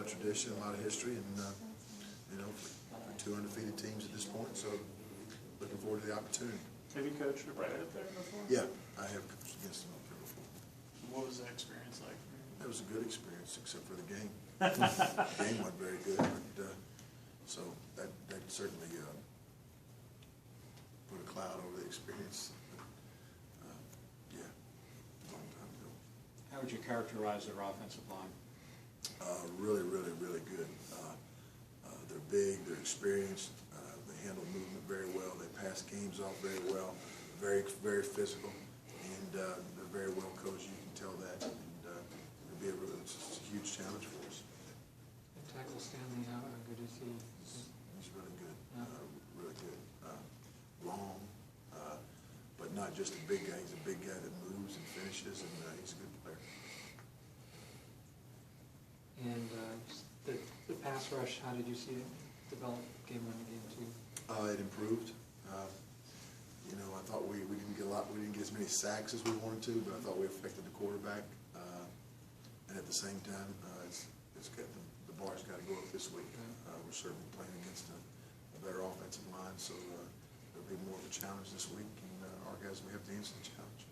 of tradition, a lot of history, and you know, for two undefeated teams at this point. So looking forward to the opportunity. Have you coached right up there before? Yeah, I have coached against them up there before. What was that experience like for you? It was a good experience, except for the game. The game wasn't very good, but so that certainly put a cloud over the experience. Yeah, a long time ago. How would you characterize their offensive line? Really, really, really good. They're big, they're experienced, they handle movement very well, they pass games off very well, very, very physical, and they're very well coached, you can tell that, and it's a huge challenge for us. And tackle Stanley, how good is he? He's really good, Yeah. Really good. Long, but not just a big guy, he's a big guy that moves and finishes, and he's a good player. And the pass rush, how did you see it develop game 1 and game 2? It improved. You know, I thought we didn't get we didn't get as many sacks as we wanted to, but I thought we affected the quarterback. And at the same time, it's got the bar's got to go up this week. We're certainly playing against a better offensive line, so it'll be more of a challenge this week, and our guys will have to answer the challenge.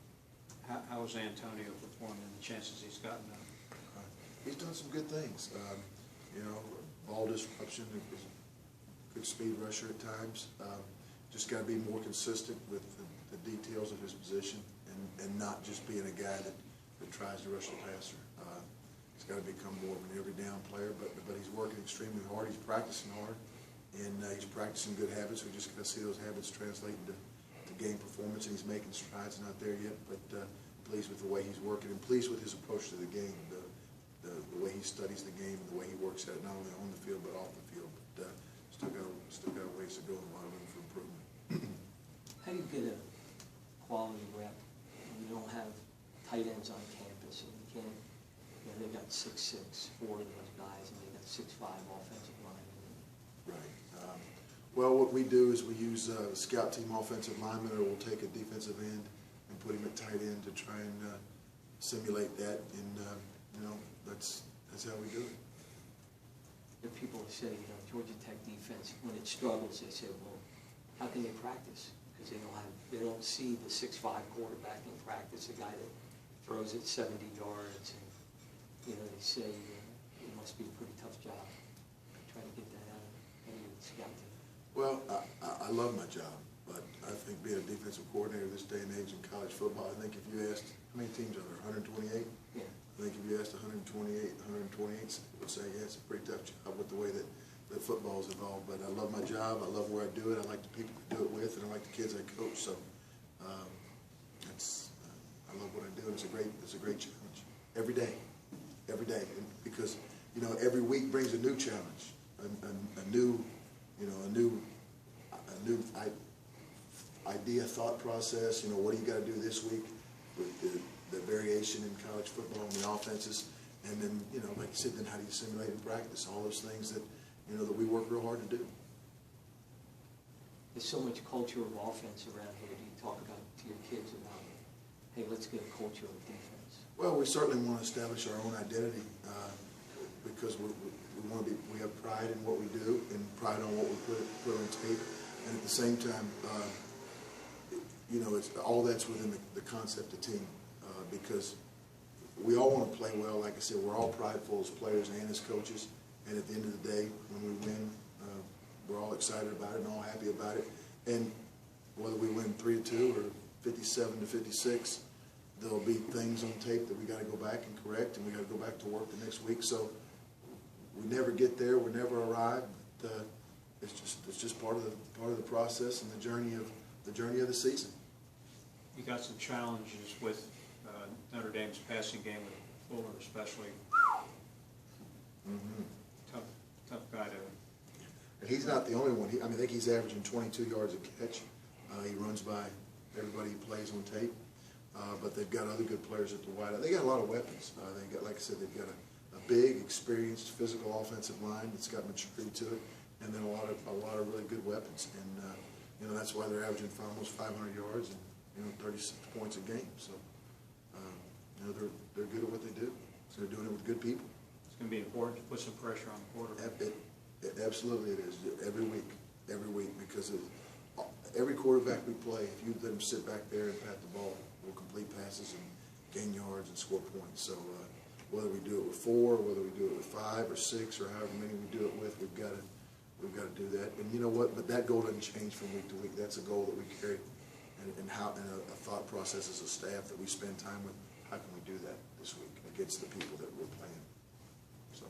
How has Antonio performed in the chances he's gotten now? He's done some good things. You know, ball disruption, good speed rusher at times. Just got to be more consistent with the details of his position, and not just being a guy that tries to rush the passer. He's got to become more of an every down player, but he's working extremely hard. He's practicing hard, and he's practicing good habits. We just got to see those habits translate into game performance, and he's making strides. Not there yet, but pleased with the way he's working, and pleased with his approach to the game. The way he studies the game, and the way he works at it, not only on the field but off the field. But still got a ways to go, and a lot of room for improvement. How do you get a quality rep when you don't have tight ends on campus, and you can't? You know, they got 6'6", 4 of those guys, and they got 6'5" offensive linemen. Right. Well, what we do is we use a scout team offensive lineman, or we'll take a defensive end and put him at tight end to try and simulate that, and you know, that's how we do it. There are people who say, you know, Georgia Tech defense, when it struggles, they say, well, how can they practice? Because they don't see the 6'5" quarterback in practice, a guy that throws it 70 yards, and you know, they say it must be a pretty tough job trying to get that out of your scout team. Well, I love my job, but I think being a defensive coordinator this day and age in college football, I think if you asked, how many teams are there, 128? Yeah. I think if you asked 128 would say, yeah, it's a pretty tough job with the way that football is evolved. But I love my job, I love where I do it, I like the people I do it with, and I like the kids I coach. So I love what I do. It's a great challenge every day, and because you know every week brings a new challenge, a new idea, thought process. You know, what do you got to do this week with the variation in college football and the offenses, and then, you know, like you said, then how do you simulate and practice all those things that, you know, that we work real hard to do. There's so much culture of offense around here. Do you talk about to your kids about, hey, let's get a culture of defense? Well, we certainly want to establish our own identity because we have pride in what we do and pride on what we put on tape, and at the same time, you know, it's all that's within the concept of team. Because we all want to play well. Like I said, we're all prideful as players and as coaches. And at the end of the day, when we win, we're all excited about it and all happy about it. And whether we win 3-2 or 57-56, there'll be things on tape that we got to go back and correct, and we got to go back to work the next week. So we never get there, we never arrive. But, it's just part of the process and the journey of the season. You got some challenges with Notre Dame's passing game with Fuller, especially. Tough guy to. And he's not the only one. I think he's averaging 22 yards a catch. He runs by everybody he plays on tape. But they've got other good players at the wide. They got a lot of weapons. They got, like I said, they've got a big, experienced, physical offensive line that's got maturity to it, and then a lot of really good weapons. And you know, that's why they're averaging almost 500 yards and, you know, 36 points a game. So you know, they're good at what they do. So they're doing it with good people. going to be important to put some pressure on the quarterback. Absolutely it is, every week, because every quarterback we play, if you let them sit back there and pat the ball, we'll complete passes and gain yards and score points. So whether we do it with 4, whether we do it with 5 or 6 or however many we do it with, we've got to do that. And you know what? But that goal doesn't change from week to week. That's a goal that we carry, and a thought process as a staff that we spend time with. How can we do that this week against the people that we're playing? So.